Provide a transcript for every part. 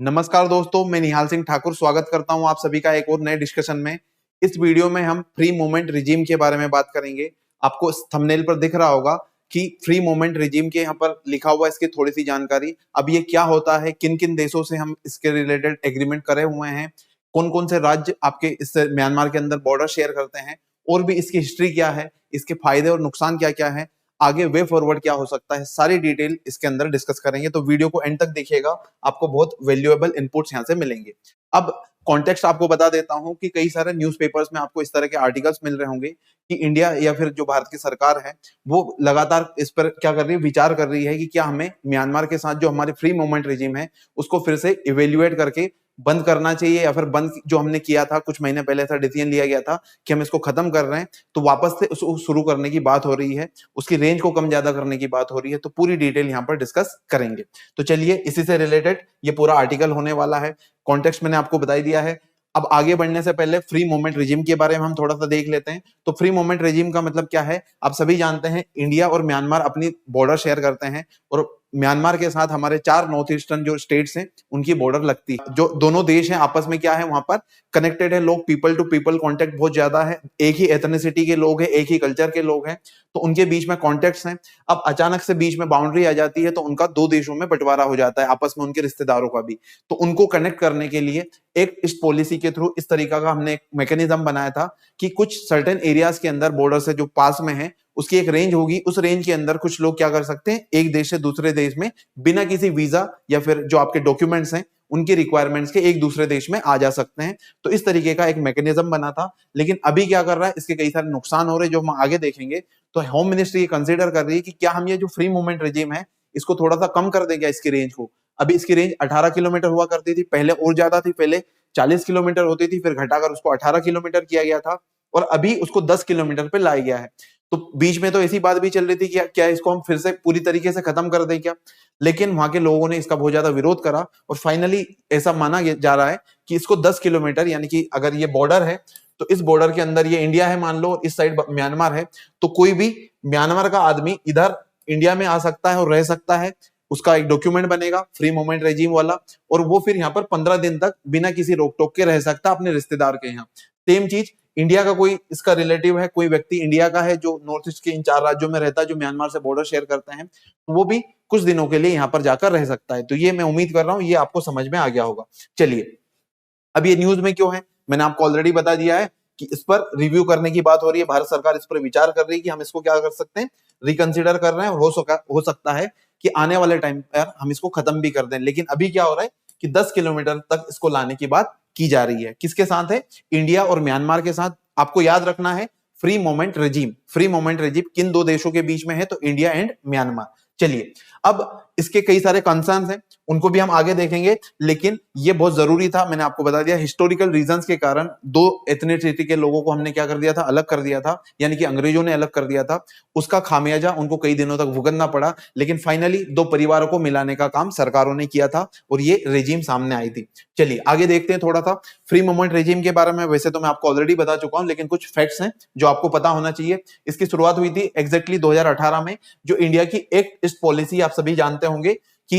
नमस्कार दोस्तों, मैं निहाल सिंह ठाकुर स्वागत करता हूं आप सभी का एक और नए डिस्कशन में। इस वीडियो में हम फ्री मूवमेंट रिजीम के बारे में बात करेंगे। आपको थंबनेल पर दिख रहा होगा कि फ्री मूवमेंट रिजीम के यहाँ पर लिखा हुआ है, इसकी थोड़ी सी जानकारी। अब ये क्या होता है, किन किन देशों से हम इसके रिलेटेड एग्रीमेंट करे हुए हैं, कौन कौन से राज्य आपके इस म्यांमार के अंदर बॉर्डर शेयर करते हैं, और भी इसकी हिस्ट्री क्या है, इसके फायदे और नुकसान क्या क्या है, आगे वे फॉरवर्ड क्या हो सकता है, सारी डिटेल इसके अंदर डिस्कस करेंगे। तो वीडियो को एंड तक देखिएगा, आपको बहुत वैल्यूएबल इनपुट्स यहाँ से मिलेंगे। अब कॉन्टेक्स्ट आपको बता देता हूं कि कई सारे न्यूज़पेपर्स में आपको इस तरह के आर्टिकल्स मिल रहे होंगे कि इंडिया या फिर जो भारत की सरकार है वो लगातार इस पर क्या कर रही है, विचार कर रही है कि क्या हमें म्यांमार के साथ जो हमारी फ्री मूवमेंट रिजीम है उसको फिर से इवेल्युएट करके बंद करना चाहिए, या फिर बंद जो हमने किया था कुछ महीने पहले ऐसा डिसीजन लिया गया था कि हम इसको खत्म कर रहे हैं, तो वापस से उसको शुरू करने की बात हो रही है, उसकी रेंज को कम ज्यादा करने की बात हो रही है। तो पूरी डिटेल यहाँ पर डिस्कस करेंगे। तो चलिए, इसी से रिलेटेड ये पूरा आर्टिकल होने वाला है। कॉन्टेक्स्ट मैंने आपको बता दिया है। अब आगे बढ़ने से पहले फ्री मूवमेंट रिजीम के बारे में हम थोड़ा सा देख लेते हैं। तो फ्री मूवमेंट रिजीम का मतलब क्या है, आप सभी जानते हैं इंडिया और म्यांमार अपनी बॉर्डर शेयर करते हैं, और म्यांमार के साथ हमारे 4 नॉर्थ ईस्टर्न जो स्टेट्स हैं उनकी बॉर्डर लगती है। जो दोनों देश हैं आपस में क्या है, वहां पर कनेक्टेड है, लोग पीपल टू पीपल कांटेक्ट बहुत ज्यादा है, एक ही एथनिसिटी के लोग हैं, एक ही कल्चर के लोग हैं, तो उनके बीच में कॉन्टेक्ट्स हैं। अब अचानक से बीच में बाउंड्री आ जाती है तो उनका 2 देशों में बंटवारा हो जाता है, आपस में उनके रिश्तेदारों का भी। तो उनको कनेक्ट करने के लिए एक इस पॉलिसी के थ्रू इस तरीका का हमने एक मैकेनिज्म बनाया था कि कुछ सर्टेन एरियाज के अंदर बॉर्डर से जो पास में है उसकी एक रेंज होगी, उस रेंज के अंदर कुछ लोग क्या कर सकते हैं, एक देश से दूसरे देश में बिना किसी वीजा या फिर जो आपके डॉक्यूमेंट्स हैं उनकी रिक्वायरमेंट्स के एक दूसरे देश में आ जा सकते हैं। तो इस तरीके का एक मैकेनिज्म बना था। लेकिन अभी क्या कर रहा है, इसके कई सारे नुकसान हो रहे हैं जो हम आगे देखेंगे। तो होम मिनिस्ट्री ये कंसीडर कर रही है कि क्या हम ये जो फ्री मूवमेंट रिजीम है इसको थोड़ा सा कम कर दें क्या इसकी रेंज को। अभी इसकी रेंज 18 किलोमीटर हुआ करती थी, पहले और ज्यादा थी, पहले 40 किलोमीटर होती थी, फिर घटाकर उसको 18 किलोमीटर किया गया था, और अभी उसको 10 किलोमीटर पे लाया गया है। तो बीच में तो ऐसी बात भी चल रही थी कि क्या इसको हम फिर से पूरी तरीके से खत्म कर दें क्या, लेकिन वहां के लोगों ने इसका बहुत ज्यादा विरोध करा, और फाइनली ऐसा माना जा रहा है कि इसको 10 किलोमीटर, यानी कि अगर ये बॉर्डर है तो इस बॉर्डर के अंदर ये इंडिया है मान लो, इस साइड म्यांमार है, तो कोई भी म्यांमार का आदमी इधर इंडिया में आ सकता है और रह सकता है। उसका एक डॉक्यूमेंट बनेगा फ्री मूवमेंट रेजिम वाला, और वो फिर यहाँ पर 15 दिन तक बिना किसी रोक टोक के रह सकता है अपने रिश्तेदार के यहाँ। सेम चीज इंडिया का कोई इसका रिलेटिव है, कोई व्यक्ति इंडिया का है जो नॉर्थ ईस्ट के इन 4 राज्यों में रहता है जो म्यांमार से बॉर्डर शेयर करते हैं, तो वो भी कुछ दिनों के लिए यहाँ पर जाकर रह सकता है। तो ये मैं उम्मीद कर रहा हूँ ये आपको समझ में आ गया होगा। चलिए, अब ये न्यूज में क्यों है, मैंने आपको ऑलरेडी बता दिया है कि इस पर रिव्यू करने की बात हो रही है, भारत सरकार इस पर विचार कर रही है कि हम इसको क्या कर सकते हैं, रिकंसिडर कर रहे हैं, और हो सकता है कि आने वाले टाइम पर हम इसको खत्म भी कर दें। लेकिन अभी क्या हो रहा है कि 10 किलोमीटर तक इसको लाने की बात की जा रही है। किसके साथ है, इंडिया और म्यांमार के साथ। आपको याद रखना है free movement regime, free movement regime किन 2 देशों के बीच में है, तो इंडिया एंड म्यांमार। चलिए, अब इसके कई सारे कंसर्न्स हैं, उनको भी हम आगे देखेंगे, लेकिन ये बहुत जरूरी था। मैंने आपको बता दिया हिस्टोरिकल रीजंस के कारण 2 एथनिसिटी के लोगों को हमने क्या कर दिया था, अलग कर दिया था, यानी कि अंग्रेजों ने अलग कर दिया था। उसका खामियाजा उनको कई दिनों तक भुगतना पड़ा, लेकिन फाइनली 2 परिवारों को मिलाने का काम सरकारों ने किया था और ये रेजिम सामने आई थी। चलिए आगे देखते हैं थोड़ा सा फ्री मूवमेंट रेजिम के बारे में। वैसे तो मैं आपको ऑलरेडी बता चुका हूं, लेकिन कुछ फैक्ट्स हैं जो आपको पता होना चाहिए। इसकी शुरुआत हुई थी एग्जैक्टली 2018 में। जो इंडिया की एक्ट ईस्ट पॉलिसी आप सभी जानते होंगे कि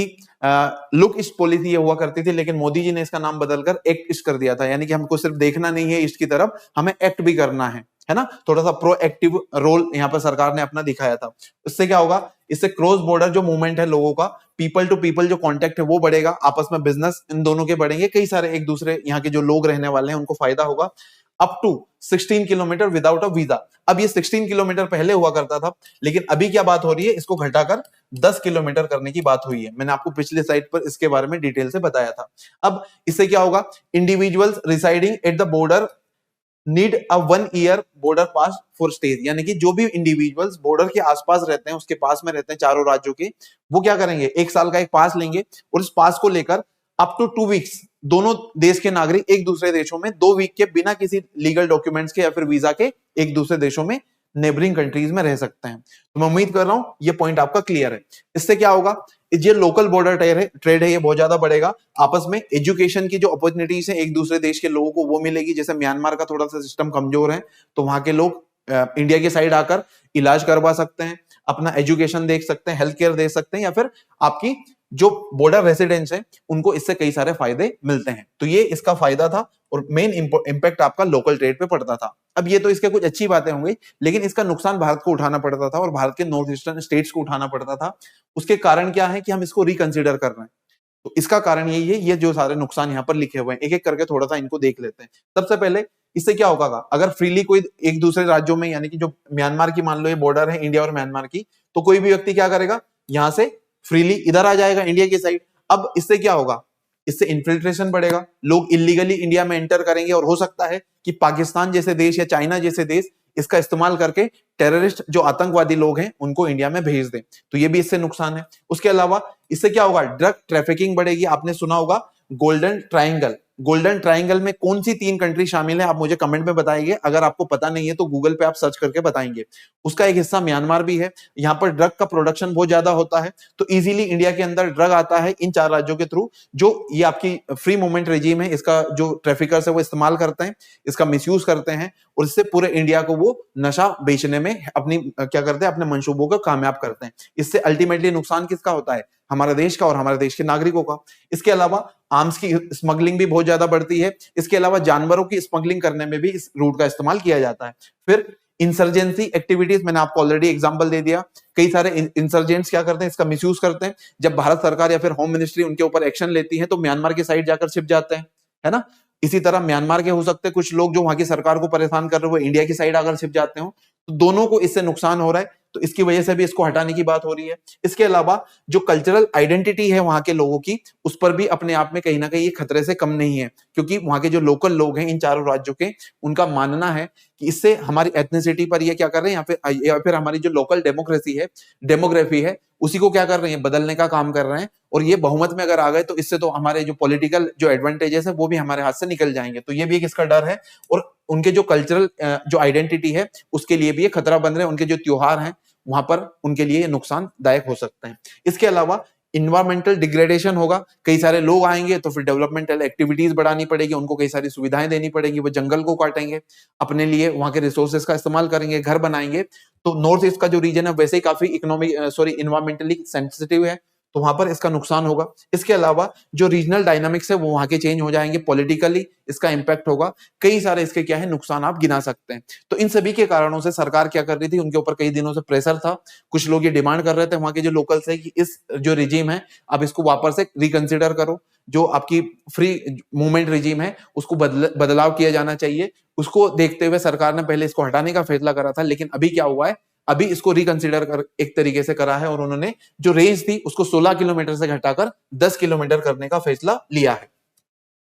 लुक ईस्ट पॉलिसी ये हुआ करती थी, लेकिन मोदी जी ने इसका नाम बदलकर एक्ट ईस्ट कर दिया था, यानी कि हमको सिर्फ देखना नहीं है ईस्ट की तरफ, हमें एक्ट भी करना है ना। थोड़ा सा प्रोएक्टिव रोल यहाँ पर सरकार ने अपना दिखाया था। इससे क्या होगा, इससे क्रॉस बॉर्डर जो मूवमेंट है लोगों का, पीपल टू पीपल जो कांटेक्ट है वो बढ़ेगा, आपस में बिजनेस इन दोनों के बढ़ेंगे, कई सारे एक दूसरे यहाँ के जो लोग रहने वाले हैं उनको फायदा होगा। Up to 16 kilometre without a visa. अब ये 16 किलोमीटर पहले हुआ करता था, लेकिन अभी क्या बात हो रही है, इसको घटाकर 10 किलोमीटर करने की बात हुई है। मैंने आपको पिछले साइट पर इसके बारे में डिटेल से बताया था। अब इससे क्या होगा, individuals residing at the border need a 1 year border pass for stay, यानी कि जो भी इंडिविजुअल्स बॉर्डर के आसपास रहते हैं, उसके पास में रहते हैं चारों राज्यों के, वो क्या करेंगे, 1 साल का एक पास लेंगे, और इस पास को लेकर अप टू 2 वीक्स दोनों देश के नागरिक एक दूसरे देशों में 2 वीक के बिना किसी लीगल डॉक्यूमेंट्स के या फिर वीजा के एक दूसरे देशों में नेबरिंग कंट्रीज में रह सकते हैं। तो मैं उम्मीद कर रहा हूं ये पॉइंट आपका क्लियर है। इससे क्या होगा, ये लोकल बॉर्डर ट्रेड है ये बहुत ज्यादा बढ़ेगा। आपस में एजुकेशन की जो अपॉर्चुनिटीज है एक दूसरे देश के लोगों को वो मिलेगी। जैसे म्यांमार का थोड़ा सा सिस्टम कमजोर है, तो वहां के लोग इंडिया के साइड आकर इलाज करवा सकते हैं, अपना एजुकेशन देख सकते हैं, हेल्थ केयर दे सकते हैं, या फिर आपकी जो बॉर्डर रेसिडेंट्स हैं उनको इससे कई सारे फायदे मिलते हैं। तो ये इसका फायदा था और मेन इंपैक्ट आपका लोकल ट्रेड पे पड़ता था। अब ये तो इसके कुछ अच्छी बातें होंगी, लेकिन इसका नुकसान भारत को उठाना पड़ता था और भारत के नॉर्थ ईस्टर्न स्टेट्स को उठाना पड़ता था। उसके कारण क्या है कि हम इसको रिकंसिडर कर रहे हैं। तो इसका कारण यही है, ये जो सारे नुकसान यहाँ पर लिखे हुए हैं, एक एक करके थोड़ा सा इनको देख लेते हैं। सबसे पहले इससे क्या होगा, अगर फ्रीली कोई एक दूसरे राज्यों में, यानी कि जो म्यांमार की मान लो ये बॉर्डर है इंडिया और म्यांमार की, तो कोई भी व्यक्ति क्या करेगा, यहां से फ्रीली इधर आ जाएगा इंडिया की साइड। अब इससे क्या होगा, इससे इन्फिल्ट्रेशन बढ़ेगा, लोग इलीगली इंडिया में एंटर करेंगे और हो सकता है कि पाकिस्तान जैसे देश या चाइना जैसे देश इसका इस्तेमाल करके टेररिस्ट जो आतंकवादी लोग हैं उनको इंडिया में भेज दें। तो ये भी इससे नुकसान है। उसके अलावा इससे क्या होगा, ड्रग ट्रैफिकिंग बढ़ेगी। आपने सुना होगा गोल्डन ट्राइंगल। गोल्डन ट्राइंगल में कौन सी 3 कंट्री शामिल है, आप मुझे कमेंट में बताइए। अगर आपको पता नहीं है तो गूगल पे आप सर्च करके बताएंगे। उसका एक हिस्सा म्यांमार भी है। यहाँ पर ड्रग का प्रोडक्शन बहुत ज्यादा होता है, तो इजीली इंडिया के अंदर ड्रग आता है इन 4 राज्यों के थ्रू। जो ये आपकी फ्री मूवमेंट रेजिम है, इसका जो ट्रैफिकर्स है वो इस्तेमाल करते हैं, इसका मिसयूज करते हैं और इससे पूरे इंडिया को वो नशा बेचने में अपनी क्या करते हैं, अपने मंसूबों को कामयाब करते हैं। इससे अल्टीमेटली नुकसान किसका होता है, हमारे देश का और हमारे देश के नागरिकों का। इसके अलावा आर्म्स की स्मगलिंग भी बहुत ज्यादा बढ़ती है। इसके अलावा जानवरों की स्मगलिंग करने में भी इस रूट का इस्तेमाल किया जाता है। फिर इंसर्जेंसी एक्टिविटीज, मैंने आपको ऑलरेडी एग्जांपल दे दिया। कई सारे इंसर्जेंट्स क्या करते हैं, इसका मिसयूज करते हैं। जब भारत सरकार या फिर होम मिनिस्ट्री उनके ऊपर एक्शन लेती है तो म्यांमार की साइड जाकर छिप जाते हैं, है ना। इसी तरह म्यांमार के हो सकते हैं कुछ लोग जो वहां की सरकार को परेशान कर रहे हो, वो इंडिया की साइड आकर छिप जाते हो। तो दोनों को इससे नुकसान हो रहा है, तो इसकी वजह से भी इसको हटाने की बात हो रही है। इसके अलावा जो कल्चरल आइडेंटिटी है वहां के लोगों की, उस पर भी अपने आप में कहीं ना कहीं ये खतरे से कम नहीं है, क्योंकि वहां के जो लोकल लोग हैं इन 4 राज्यों के, उनका मानना है कि इससे हमारी एथनिसिटी पर ये क्या कर रहे हैं, या फिर हमारी जो लोकल डेमोक्रेसी है, डेमोग्राफी है, उसी को क्या कर रहे हैं, बदलने का काम कर रहे हैं। और ये बहुमत में अगर आ गए तो इससे तो हमारे जो पॉलिटिकल जो एडवांटेजेस है वो भी हमारे हाथ से निकल जाएंगे। तो ये भी एक इसका डर है। और उनके जो कल्चरल जो आइडेंटिटी है उसके लिए भी ये खतरा बन रहे हैं। उनके जो त्योहार हैं वहां पर उनके लिए नुकसानदायक हो सकते हैं। इसके अलावा इन्वायरमेंटल डिग्रेडेशन होगा। कई सारे लोग आएंगे तो फिर डेवलपमेंटल एक्टिविटीज बढ़ानी पड़ेगी, उनको कई सारी सुविधाएं देनी पड़ेगी। वो जंगल को काटेंगे, अपने लिए वहां के रिसोर्सेज का इस्तेमाल करेंगे, घर बनाएंगे। तो नॉर्थ ईस्ट का जो रीजन है वैसे ही काफी इन्वायरमेंटली सेंसिटिव है, तो वहां पर इसका नुकसान होगा। इसके अलावा जो रीजनल डायनामिक्स है वो वहां के चेंज हो जाएंगे, पॉलिटिकली इसका इंपैक्ट होगा। कई सारे इसके क्या है नुकसान आप गिना सकते हैं। तो इन सभी के कारणों से सरकार क्या कर रही थी, उनके ऊपर कई दिनों से प्रेशर था। कुछ लोग ये डिमांड कर रहे थे वहां के जो लोकल्स है कि इस जो रिजीम है आप इसको वापस से रिकंसिडर करो। जो आपकी फ्री मूवमेंट रिजीम है उसको बदलाव किया जाना चाहिए। उसको देखते हुए सरकार ने पहले इसको हटाने का फैसला करा था, लेकिन अभी क्या हुआ है, अभी इसको रिकंसिडर कर एक तरीके से करा है और उन्होंने जो रेंज थी उसको 16 किलोमीटर से घटाकर 10 किलोमीटर करने का फैसला लिया है।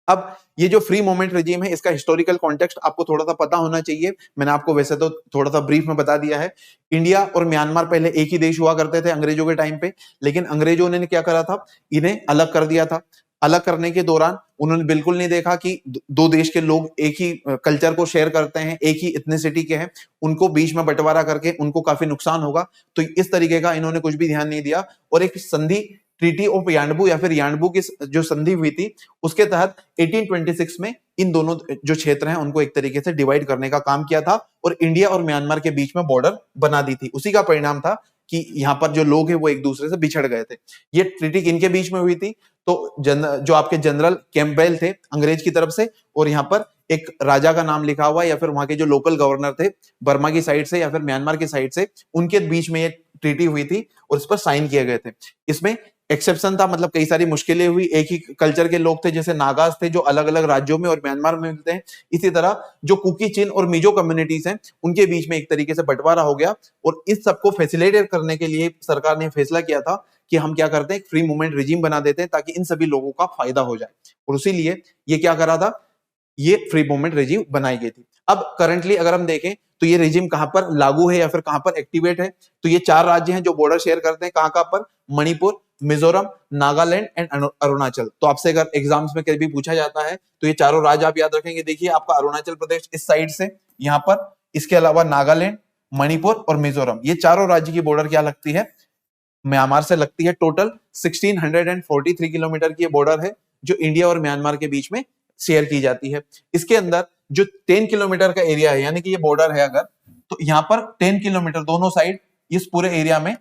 अब ये जो फ्री मूवमेंट रेजिम है इसका हिस्टोरिकल कॉन्टेक्स्ट आपको थोड़ा सा पता होना चाहिए। मैंने आपको वैसे तो थोड़ा सा ब्रीफ में बता दिया है। इंडिया और म्यांमार पहले एक ही देश हुआ करते थे अंग्रेजों के टाइम पे, लेकिन अंग्रेजों ने क्या करा था, इन्हें अलग कर दिया था। अलग करने के दौरान उन्होंने बिल्कुल नहीं देखा कि 2 देश के लोग एक ही कल्चर को शेयर करते हैं, एक ही इथनिसिटी के हैं, उनको बीच में बंटवारा करके उनको काफी नुकसान होगा। तो इस तरीके का इन्होंने कुछ भी ध्यान नहीं दिया और एक संधि ट्रीटी ऑफ यान्डबू या फिर यान्डबू की जो संधि हुई थी उसके तहत 1826 में इन दोनों जो क्षेत्र हैं उनको एक तरीके से डिवाइड करने का काम किया था और इंडिया और म्यांमार के बीच में बॉर्डर बना दी थी। उसी का परिणाम था कि यहाँ पर जो लोग हैं वो एक दूसरे से बिछड़ गए थे। ये ट्रीटी किनके बीच में हुई थी, तो जो आपके जनरल कैंपबेल थे अंग्रेज की तरफ से, और यहाँ पर एक राजा का नाम लिखा हुआ है या फिर वहां के जो लोकल गवर्नर थे बर्मा की साइड से या फिर म्यांमार की साइड से, उनके बीच में ये ट्रीटी हुई थी और इस पर साइन किए गए थे। इसमें एक्सेप्शन था, मतलब कई सारी मुश्किलें हुई। एक ही कल्चर के लोग थे, जैसे नागाज थे जो अलग अलग राज्यों में और म्यांमार में मिलते हैं। इसी तरह जो कुकी, चिन और मिजो कम्युनिटीज हैं उनके बीच में एक तरीके से बंटवारा हो गया और इस सबको फैसिलिटेट करने के लिए सरकार ने फैसला किया था कि हम क्या करते हैं, एक फ्री मूवमेंट रिजीम बना देते हैं ताकि इन सभी लोगों का फायदा हो जाए। और इसीलिए ये क्या करा था, ये फ्री मूवमेंट रिजीम बनाई गई थी। अब करंटली अगर हम देखें तो ये रिजीम कहां पर लागू है या फिर कहां पर एक्टिवेट है, तो ये 4 राज्य हैं जो बॉर्डर शेयर करते हैं। कहां पर, मणिपुर, मिजोरम, नागालैंड एंड अरुणाचल। तो आपसे अगर एग्जाम्स में कभी पूछा जाता है तो ये चारों राज्य आप याद रखेंगे। देखिए आपका अरुणाचल प्रदेश इस साइड से यहाँ पर, इसके अलावा नागालैंड, मणिपुर और मिजोरम, ये चारों राज्य की बॉर्डर क्या लगती है, म्यांमार से लगती है। टोटल 1643 किलोमीटर की बॉर्डर है जो इंडिया और म्यांमार के बीच में शेयर की जाती है। इसके अंदर जो 10 किलोमीटर का एरिया है, यानी कि ये बॉर्डर है अगर, तो यहाँ पर 10 किलोमीटर दोनों साइड, इस पूरे एरिया में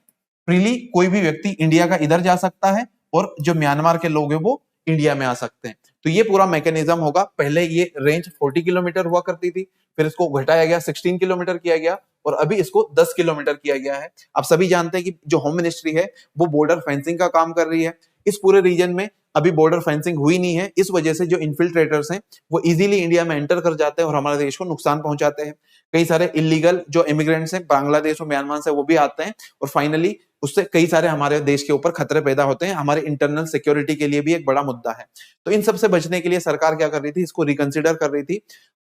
फ्रीली कोई भी व्यक्ति इंडिया का इधर जा सकता है और जो म्यांमार के लोग हैं वो इंडिया में आ सकते हैं। तो ये पूरा मैकेनिज्म होगा। पहले ये रेंज 40 किलोमीटर हुआ करती थी, फिर इसको घटाया गया 16 किलोमीटर किया गया और अभी इसको 10 किलोमीटर किया गया है। आप सभी जानते हैं कि जो होम मिनिस्ट्री है वो बॉर्डर फेंसिंग का काम कर रही है। इस पूरे रीजन में अभी बॉर्डर फेंसिंग हुई नहीं है, इस वजह से जो इन्फिल्ट्रेटर्स हैं वो इजीली इंडिया में एंटर कर जाते हैं और हमारे देश को नुकसान पहुंचाते हैं। कई सारे इलीगल जो इमिग्रेंट्स हैं बांग्लादेश और म्यांमार से वो भी आते हैं और फाइनली उससे कई सारे हमारे देश के ऊपर खतरे पैदा होते हैं। हमारे इंटरनल सिक्योरिटी के लिए भी एक बड़ा मुद्दा है। तो इन सब से बचने के लिए सरकार क्या कर रही थी, इसको रिकंसिडर कर रही थी।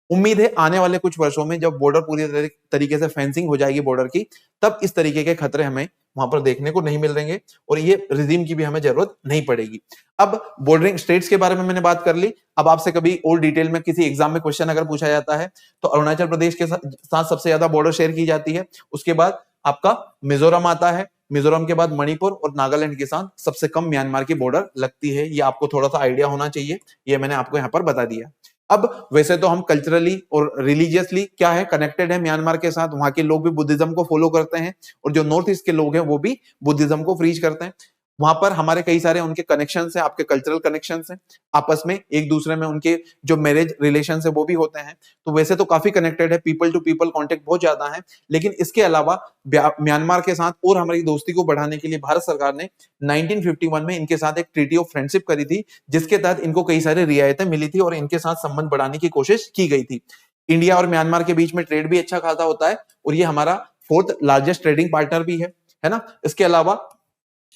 उम्मीद है आने वाले कुछ वर्षों में जब बॉर्डर पूरी तरीके से फेंसिंग हो जाएगी बॉर्डर की, तब इस तरीके के खतरे हमें वहां पर देखने को नहीं मिल रहेंगे और ये रिजीम की भी हमें जरूरत नहीं पड़ेगी। अब बॉर्डरिंग स्टेट्स के बारे में मैंने बात कर ली। अब आपसे कभी और डिटेल में किसी एग्जाम में क्वेश्चन अगर पूछा जाता है तो अरुणाचल प्रदेश के साथ सबसे ज्यादा बॉर्डर शेयर की जाती है। उसके बाद आपका मिजोरम आता है, मिजोरम के बाद मणिपुर और नागालैंड के साथ सबसे कम म्यांमार की बॉर्डर लगती है। ये आपको थोड़ा सा आइडिया होना चाहिए, ये मैंने आपको यहाँ पर बता दिया। अब वैसे तो हम कल्चरली और रिलीजियसली क्या है कनेक्टेड है म्यांमार के साथ, वहां के लोग भी बुद्धिज्म को फॉलो करते हैं और जो नॉर्थ ईस्ट के लोग हैं वो भी बुद्धिज्म को प्रीच करते हैं। वहां पर हमारे कई सारे उनके कनेक्शंस हैं, आपके कल्चरल कनेक्शंस हैं, आपस में एक दूसरे में उनके जो मैरिज रिलेशंस है वो भी होते हैं। तो वैसे तो काफी कनेक्टेड है, पीपल टू पीपल कांटेक्ट बहुत ज्यादा है। लेकिन इसके अलावा म्यांमार के साथ और हमारी दोस्ती को बढ़ाने के लिए भारत सरकार ने 1951 में इनके साथ एक ट्रीटी ऑफ फ्रेंडशिप करी थी, जिसके तहत इनको कई सारी रियायतें मिली थी और इनके साथ संबंध बढ़ाने की कोशिश की गई थी। इंडिया और म्यांमार के बीच में ट्रेड भी अच्छा खासा होता है और ये हमारा 4th लार्जेस्ट ट्रेडिंग पार्टनर भी है ना। इसके अलावा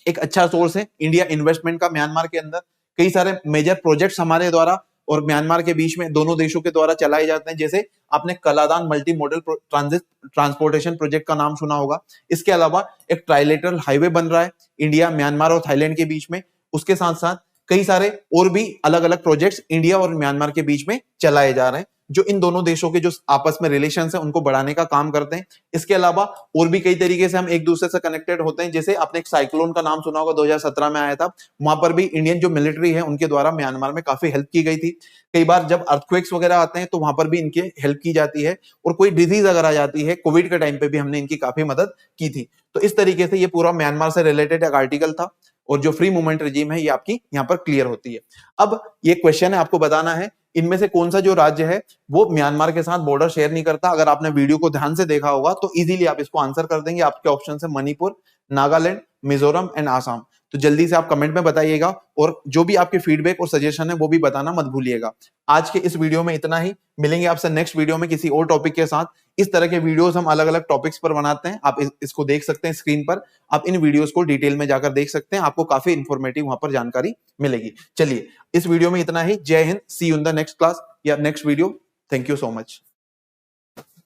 एक अच्छा सोर्स है इंडिया इन्वेस्टमेंट का म्यांमार के अंदर। कई सारे मेजर प्रोजेक्ट्स हमारे द्वारा और म्यांमार के बीच में दोनों देशों के द्वारा चलाए जाते हैं। जैसे आपने Kaladan multi modal transportation project का नाम सुना होगा। इसके अलावा एक ट्राइलेटरल हाईवे बन रहा है इंडिया म्यांमार और थाईलैंड के बीच में। उसके साथ साथ कई सारे और भी अलग अलग प्रोजेक्ट्स इंडिया और म्यांमार के बीच में चलाए जा रहे हैं, जो इन दोनों देशों के जो आपस में रिलेशंस है उनको बढ़ाने का काम करते हैं। इसके अलावा और भी कई तरीके से हम एक दूसरे से कनेक्टेड होते हैं। जैसे आपने एक साइक्लोन का नाम सुना होगा, 2017 में आया था, वहां पर भी इंडियन जो मिलिट्री है उनके द्वारा म्यांमार में काफी हेल्प की गई थी। कई बार जब अर्थक्वेक्स वगैरह आते हैं तो वहां पर भी इनकी हेल्प की जाती है और कोई डिजीज अगर आ जाती है, कोविड के टाइम पे भी हमने इनकी काफी मदद की थी। तो इस तरीके से ये पूरा म्यांमार से रिलेटेड एक आर्टिकल था और जो फ्री मूवमेंट रिजीम है ये आपकी यहाँ पर क्लियर होती है। अब ये क्वेश्चन है, आपको बताना है इनमें से कौन सा जो राज्य है वो म्यांमार के साथ बॉर्डर शेयर नहीं करता। अगर आपने वीडियो को ध्यान से देखा होगा तो इजीली आप इसको आंसर कर देंगे। आपके ऑप्शन है मणिपुर, नागालैंड, मिजोरम एंड आसाम। तो जल्दी से आप कमेंट में बताइएगा और जो भी आपके फीडबैक और सजेशन है वो भी बताना मत भूलिएगा। आज के इस वीडियो में इतना ही, मिलेंगे आपसे नेक्स्ट वीडियो में किसी और टॉपिक के साथ। इस तरह के वीडियोस हम अलग अलग टॉपिक्स पर बनाते हैं, आप इसको देख सकते हैं स्क्रीन पर। आप इन वीडियोस को डिटेल में जाकर देख सकते हैं, आपको काफी इंफॉर्मेटिव वहां पर जानकारी मिलेगी। चलिए इस वीडियो में इतना ही। Jai Hind, see you in the next class या next video. Thank you so much.